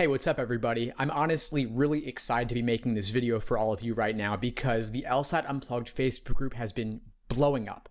Hey, what's up everybody? I'm honestly really excited to be making this video for all of you right now because the LSAT Unplugged Facebook group has been blowing up.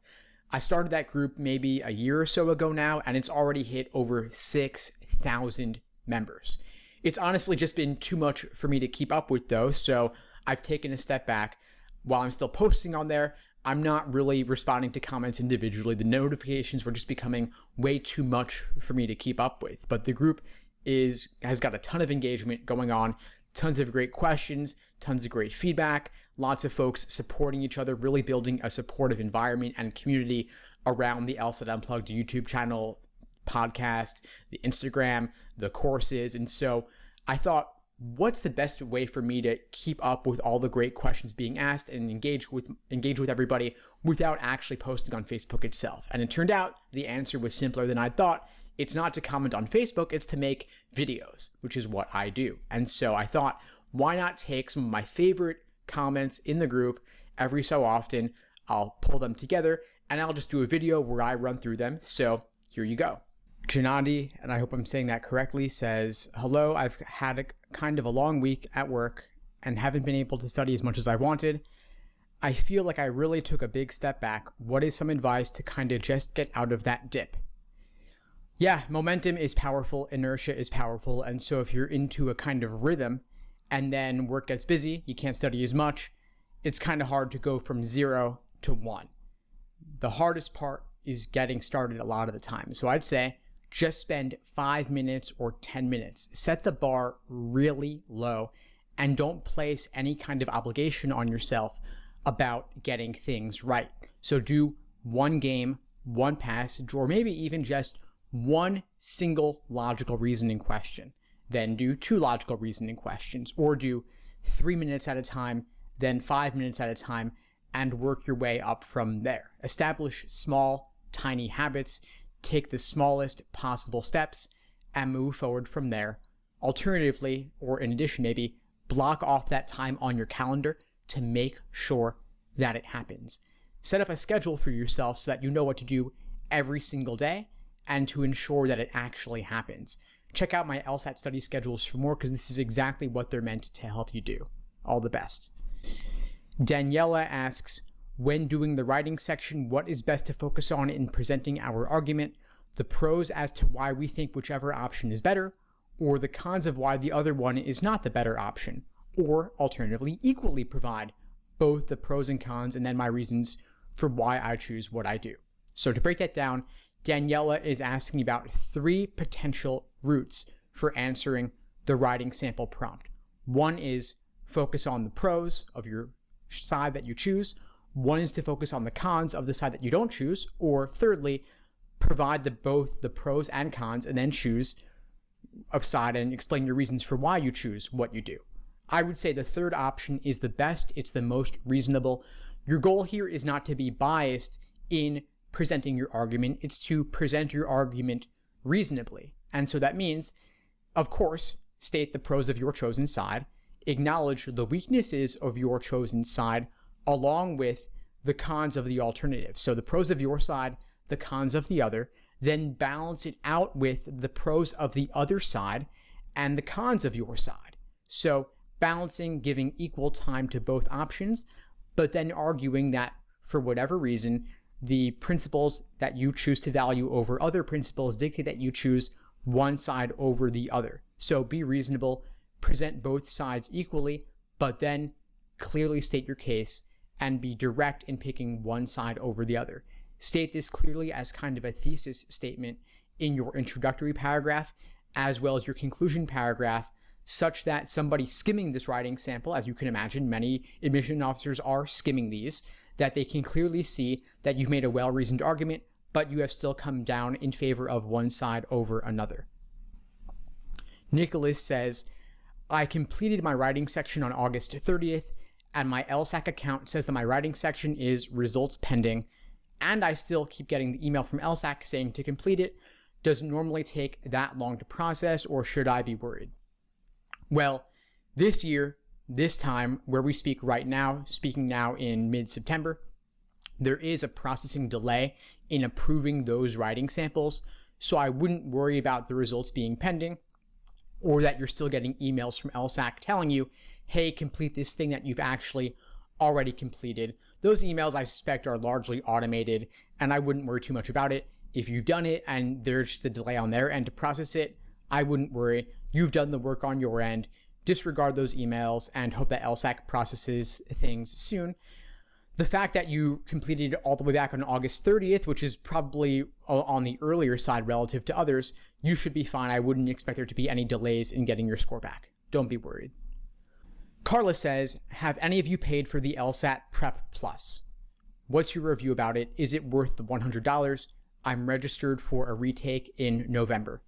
I started that group maybe a year or so ago now, and it's already hit over 6,000 members. It's honestly just been too much for me to keep up with though, so I've taken a step back. While I'm still posting on there, I'm not really responding to comments individually. The notifications were just becoming way too much for me to keep up with. But the group has got a ton of engagement going on, tons of great questions, tons of great feedback, lots of folks supporting each other, really building a supportive environment and community around the LSAT Unplugged YouTube channel, podcast, the Instagram, the courses. And so I thought, what's the best way for me to keep up with all the great questions being asked and engage with everybody without actually posting on Facebook itself? And it turned out the answer was simpler than I thought. It's not to comment on Facebook, it's to make videos, which is what I do. And so I thought, why not take some of my favorite comments in the group every so often, I'll pull them together, and I'll just do a video where I run through them. So here you go. Janadi, and I hope I'm saying that correctly, says, hello, I've had a kind of a long week at work and haven't been able to study as much as I wanted. I feel like I really took a big step back. What is some advice to kind of just get out of that dip? Yeah, momentum is powerful, inertia is powerful, and so if you're into a kind of rhythm and then work gets busy, you can't study as much, it's kind of hard to go from 0 to 1. The hardest part is getting started a lot of the time. So I'd say just spend 5 minutes or 10 minutes. Set the bar really low and don't place any kind of obligation on yourself about getting things right. So do one game, one passage, or maybe even just one single logical reasoning question, then do 2 logical reasoning questions, or do 3 minutes at a time, then 5 minutes at a time, and work your way up from there. Establish small, tiny habits, take the smallest possible steps, and move forward from there. Alternatively, or in addition maybe, block off that time on your calendar to make sure that it happens. Set up a schedule for yourself so that you know what to do every single day, and to ensure that it actually happens. Check out my LSAT study schedules for more, because this is exactly what they're meant to help you do. All the best. Daniela asks, when doing the writing section, what is best to focus on in presenting our argument? The pros as to why we think whichever option is better, or the cons of why the other one is not the better option, or alternatively equally provide both the pros and cons and then my reasons for why I choose what I do. So to break that down, Daniela is asking about 3 potential routes for answering the writing sample prompt. One is focus on the pros of your side that you choose. One is to focus on the cons of the side that you don't choose. Or thirdly, provide both the pros and cons and then choose a side and explain your reasons for why you choose what you do. I would say the third option is the best. It's the most reasonable. Your goal here is not to be biased in presenting your argument, it's to present your argument reasonably. And so that means, of course, state the pros of your chosen side, acknowledge the weaknesses of your chosen side, along with the cons of the alternative. So the pros of your side, the cons of the other, then balance it out with the pros of the other side and the cons of your side. So balancing, giving equal time to both options, but then arguing that for whatever reason, the principles that you choose to value over other principles dictate that you choose one side over the other. So be reasonable, present both sides equally, but then clearly state your case and be direct in picking one side over the other. State this clearly as kind of a thesis statement in your introductory paragraph, as well as your conclusion paragraph, such that somebody skimming this writing sample, as you can imagine, many admission officers are skimming these, that they can clearly see that you've made a well-reasoned argument, but you have still come down in favor of one side over another. Nicholas says, I completed my writing section on August 30th, and my LSAC account says that my writing section is results pending, and I still keep getting the email from LSAC saying to complete it. Does it normally take that long to process, or should I be worried? Well, this year, this time where we speak right now, speaking now in mid-September, there is a processing delay in approving those writing samples, so I wouldn't worry about the results being pending. or that you're still getting emails from LSAC telling you, hey, complete this thing that you've actually already completed. Those emails, I suspect, are largely automated, and I wouldn't worry too much about it. If you've done it and there's just a delay on their end to process it, I wouldn't worry. You've done the work on your end. Disregard those emails and hope that LSAC processes things soon. The fact that you completed it all the way back on August 30th, which is probably on the earlier side relative to others, you should be fine. I wouldn't expect there to be any delays in getting your score back. Don't be worried. Carla says, have any of you paid for the LSAT Prep Plus? What's your review about it? Is it worth the $100? I'm registered for a retake in November.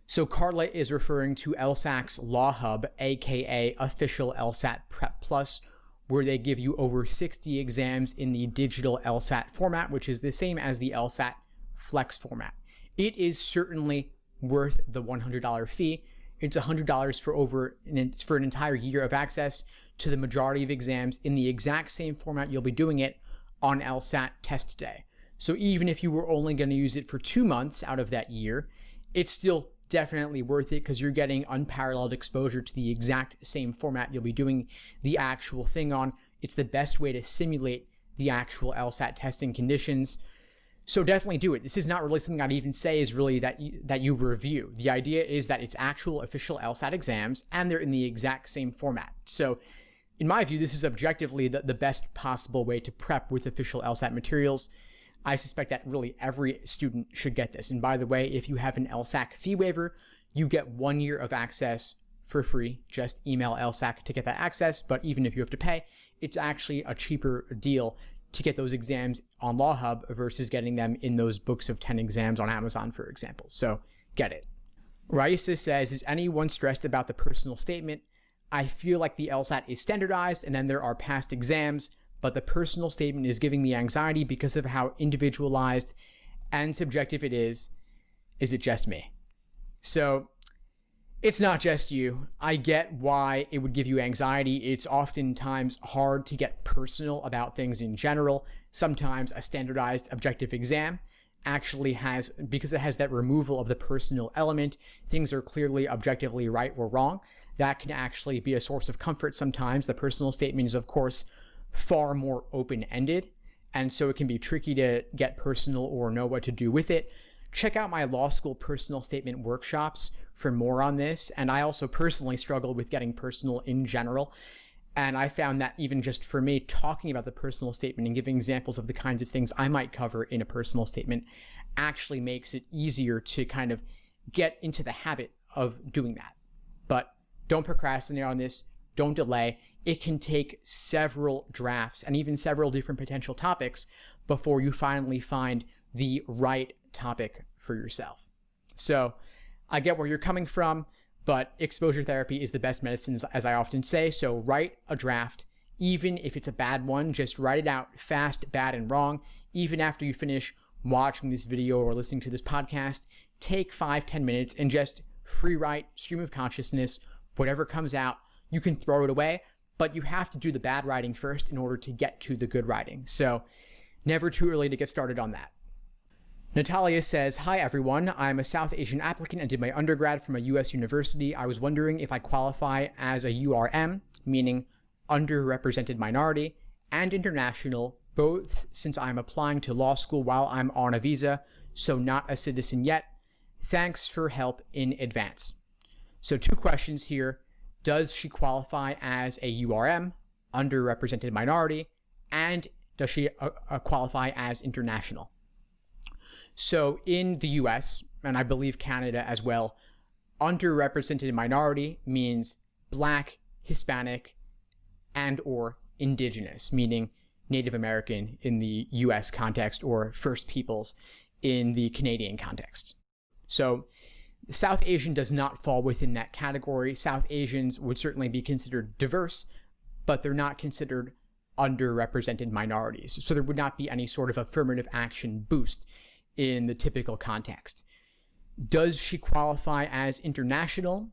So Carla is referring to LSAC's Law Hub, aka official LSAT Prep Plus, where they give you over 60 exams in the digital LSAT format, which is the same as the LSAT Flex format. It is certainly worth the $100 fee. It's $100 for an entire year of access to the majority of exams in the exact same format you'll be doing it on LSAT test day. So even if you were only going to use it for 2 months out of that year, it's still definitely worth it because you're getting unparalleled exposure to the exact same format you'll be doing the actual thing on. It's the best way to simulate the actual LSAT testing conditions. So definitely do it. This is not really something I'd even say is really that you review. The idea is that it's actual official LSAT exams and they're in the exact same format. So in my view, this is objectively the best possible way to prep with official LSAT materials. I suspect that really every student should get this. And by the way, if you have an LSAC fee waiver, you get 1 year of access for free. Just email LSAC to get that access. But even if you have to pay, it's actually a cheaper deal to get those exams on Law Hub versus getting them in those books of 10 exams on Amazon, for example. So get it. Raisa says, is anyone stressed about the personal statement? I feel like the LSAT is standardized and then there are past exams, but the personal statement is giving me anxiety because of how individualized and subjective it is. Is it just me? So it's not just you. I get why it would give you anxiety. It's oftentimes hard to get personal about things in general. Sometimes a standardized objective exam actually has, because it has that removal of the personal element, things are clearly objectively right or wrong. That can actually be a source of comfort sometimes. The personal statement is, of course, far more open-ended, and so it can be tricky to get personal or know what to do with it. Check out my law school personal statement workshops for more on this, and I also personally struggle with getting personal in general, and I found that even just for me, talking about the personal statement and giving examples of the kinds of things I might cover in a personal statement actually makes it easier to kind of get into the habit of doing that. But don't procrastinate on this. Don't delay. It can take several drafts and even several different potential topics before you finally find the right topic for yourself. So I get where you're coming from, but exposure therapy is the best medicine, as I often say. So write a draft, even if it's a bad one, just write it out fast, bad, and wrong. Even after you finish watching this video or listening to this podcast, take 5-10 minutes and just free write, stream of consciousness, whatever comes out. You can throw it away, but you have to do the bad writing first in order to get to the good writing. So never too early to get started on that. Natalia says, hi everyone, I'm a South Asian applicant and did my undergrad from a US university. I was wondering if I qualify as a URM, meaning underrepresented minority, and international, both since I'm applying to law school while I'm on a visa, so not a citizen yet. Thanks for help in advance. So 2 questions here. Does she qualify as a URM, underrepresented minority, and does she qualify as international? So in the US, and I believe Canada as well, underrepresented minority means Black, Hispanic, and or Indigenous, meaning Native American in the US context or First Peoples in the Canadian context. So South Asian does not fall within that category. South Asians would certainly be considered diverse, but they're not considered underrepresented minorities. So there would not be any sort of affirmative action boost in the typical context. Does she qualify as international?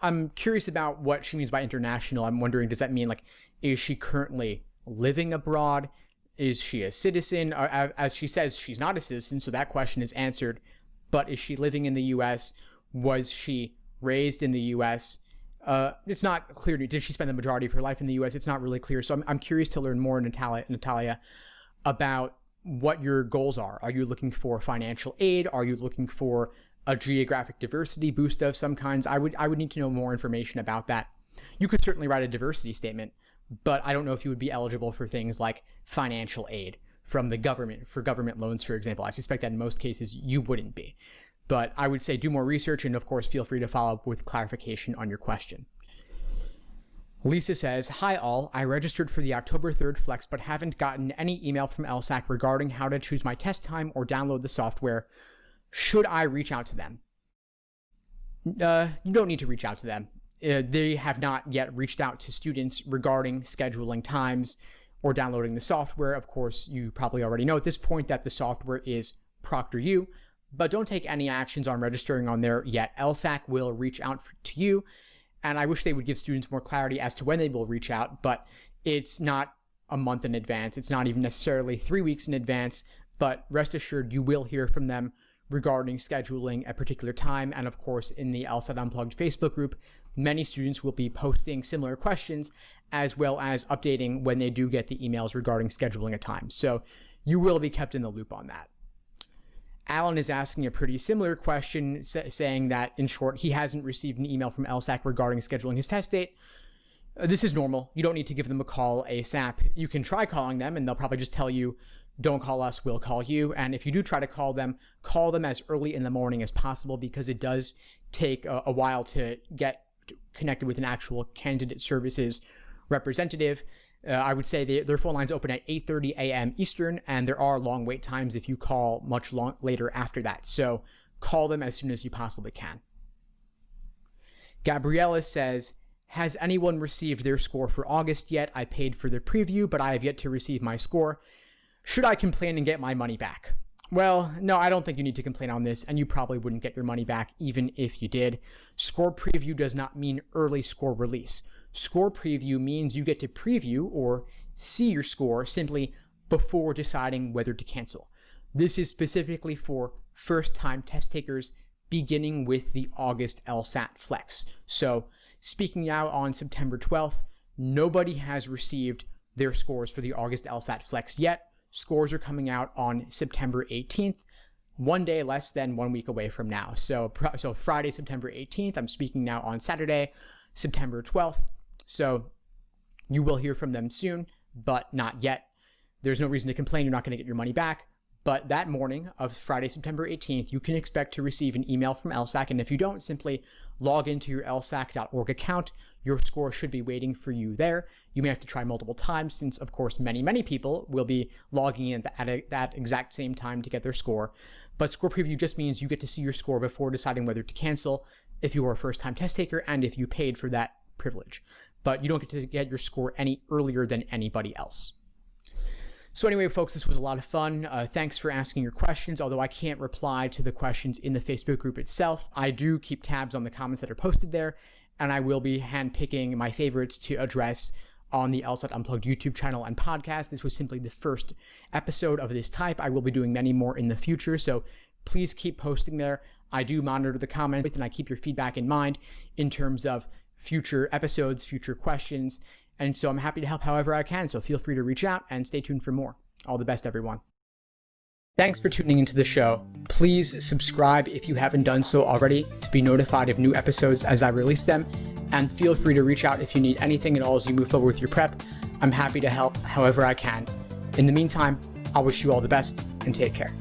I'm curious about what she means by international. I'm wondering, does that mean, like, is she currently living abroad? Is she a citizen? As she says, she's not a citizen, so that question is answered. But is she living in the US? Was she raised in the U.S. It's not clear. Did she spend the majority of her life in the U.S.? It's not really clear. So I'm curious to learn more, Natalia, about what your goals are. Are you looking for financial aid? Are you looking for a geographic diversity boost of some kinds? I would need to know more information about that. You could certainly write a diversity statement, but I don't know if you would be eligible for things like financial aid from the government, for government loans, for example. I suspect that in most cases you wouldn't be. But I would say do more research, and of course, feel free to follow up with clarification on your question. Lisa says, hi all, I registered for the October 3rd Flex, but haven't gotten any email from LSAC regarding how to choose my test time or download the software. Should I reach out to them? You don't need to reach out to them. They have not yet reached out to students regarding scheduling times or downloading the software. Of course, you probably already know at this point that the software is ProctorU, but don't take any actions on registering on there yet. LSAC will reach out to you, and I wish they would give students more clarity as to when they will reach out, but it's not a month in advance. It's not even necessarily 3 weeks in advance, but rest assured you will hear from them regarding scheduling a particular time. And of course, in the LSAT Unplugged Facebook group, many students will be posting similar questions as well as updating when they do get the emails regarding scheduling a time. So you will be kept in the loop on that. Alan is asking a pretty similar question, saying that, in short, he hasn't received an email from LSAC regarding scheduling his test date. This is normal. You don't need to give them a call ASAP. You can try calling them, and they'll probably just tell you, don't call us, we'll call you. And if you do try to call them as early in the morning as possible, because it does take a while to get connected with an actual candidate services representative. I would say their phone lines open at 8:30 a.m. Eastern, and there are long wait times if you call much later after that. So call them as soon as you possibly can. Gabriella says, has anyone received their score for August yet? I paid for the preview, but I have yet to receive my score. Should I complain and get my money back? Well, no, I don't think you need to complain on this, and you probably wouldn't get your money back even if you did. Score preview does not mean early score release. Score preview means you get to preview or see your score simply before deciding whether to cancel. This is specifically for first-time test takers beginning with the August LSAT Flex. So speaking now on September 12th, nobody has received their scores for the August LSAT Flex yet. Scores are coming out on September 18th, one day less than 1 week away from now. So Friday, September 18th, I'm speaking now on Saturday, September 12th. So you will hear from them soon, but not yet. There's no reason to complain. You're not going to get your money back. But that morning of Friday, September 18th, you can expect to receive an email from LSAC. And if you don't, simply log into your lsac.org account. Your score should be waiting for you there. You may have to try multiple times since, of course, many people will be logging in at that exact same time to get their score. But score preview just means you get to see your score before deciding whether to cancel if you are a first-time test taker and if you paid for that privilege. But you don't get to get your score any earlier than anybody else. So anyway, folks, this was a lot of fun. Thanks for asking your questions. Although I can't reply to the questions in the Facebook group itself, I do keep tabs on the comments that are posted there, and I will be handpicking my favorites to address on the LSAT Unplugged YouTube channel and podcast. This was simply the first episode of this type. I will be doing many more in the future, so please keep posting there. I do monitor the comments, and I keep your feedback in mind in terms of future episodes, future questions, and so I'm happy to help however I can, so feel free to reach out and stay tuned for more. All the best, everyone. Thanks for tuning into the show. Please subscribe if you haven't done so already to be notified of new episodes as I release them, and feel free to reach out if you need anything at all as you move forward with your prep. I'm happy to help however I can. In the meantime, I'll wish you all the best and take care.